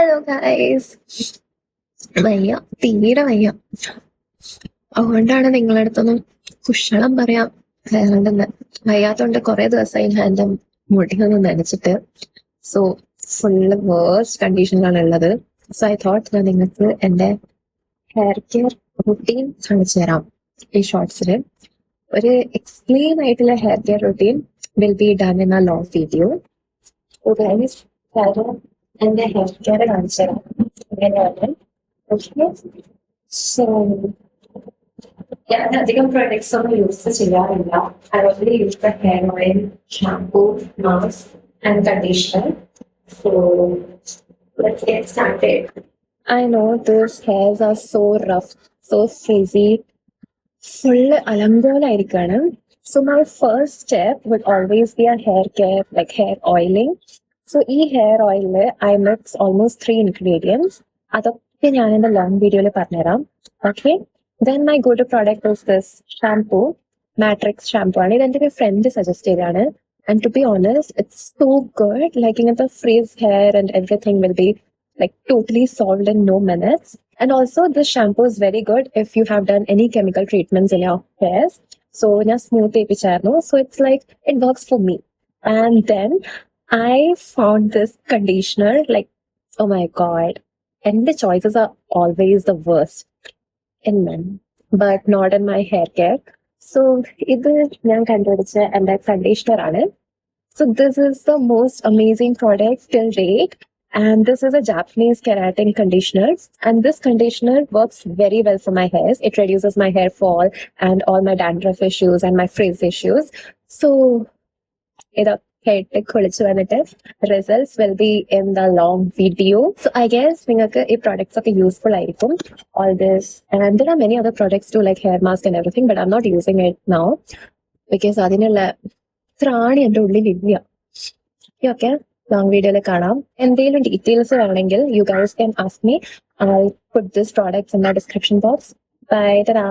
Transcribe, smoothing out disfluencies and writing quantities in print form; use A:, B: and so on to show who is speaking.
A: Hello guys, വയ്യ, തീരെ വയ്യ. അതുകൊണ്ടാണ് നിങ്ങളുടെ അടുത്തൊന്നും കുശളം പറയാം വേണ്ടെന്ന്. വയ്യാത്തോണ്ട് കുറെ ദിവസമായി ഞാൻ എൻ്റെ മുടിയൊന്നും നനച്ചിട്ട്. സോ ഫുള്ള് വേഴ്സ്റ്റ് കണ്ടീഷനിലാണ് ഉള്ളത്. സോ ഐ തോട്ട് ഞാൻ നിങ്ങൾക്ക് എൻ്റെ ഹെയർ കെയർ റുട്ടീൻ കാണിച്ചു തരാം ഈ ഷോർട്സിൽ. ഒരു എക്സ്പ്ലെയിൻ ആയിട്ടുള്ള hair care routine will be done in A long video. എന്റെ ഹെയർ കെയർ കാണിച്ചു തരാം ഇങ്ങനെയാണ്. ഓക്കെ, സോ ഞാൻ അധികം പ്രൊഡക്ട്സ് ഒന്നും യൂസ് ചെയ്യാറില്ല. I only use the hair oil, shampoo, mask and conditioner. So let's get started. I know those hairs are so rough, so frizzy, full അലങ്കോലായിരിക്കാണ്. So my first step would always be a hair care, like hair oiling. So ഈ hair ഓയിലില് I mix almost 3 ingredients. അതൊക്കെ ഞാൻ എൻ്റെ long വീഡിയോയിൽ പറഞ്ഞുതരാം. Okay, then my go to product is this shampoo, matrix shampoo ആണ്. ഇതെൻ്റെ ഒരു friend suggest ചെയ്തതാണ്. And to be honest, it's so good. Like ഇങ്ങനത്തെ frizz hair and everything will be like totally solved in no minutes. And also this shampoo is very good if you have done any chemical treatments in your hairs. So ഞാൻ smooth ചെയ്യിപ്പിച്ചായിരുന്നു. So it's like it works for me. And then I found this conditioner, like, oh my god, and the choices are always the worst in men, but not in my hair care. So ഇത് ഞാൻ കണ്ടുപിടിച്ച എൻ്റെ conditioner ആണ്. So this is the most amazing product till date. And this is a Japanese keratin conditioner. And this conditioner works very well for my hairs. It reduces my hair fall and all my dandruff issues and my frizz issues. So, results will be in the long video. So I guess നിങ്ങൾക്ക് ഈ products ഒക്കെ useful ആയിരിക്കും. All this, and there are many other products too, like hair mask and everything, but I'm not using it now because അതിനുള്ള ത്രാണി എൻ്റെ ഉള്ളിലില്ല. Okay, long വീഡിയോയിൽ കാണാം. എന്തെങ്കിലും details വേണമെങ്കിൽ you guys can ask me. I put this products in the description box. Bye, ടാ.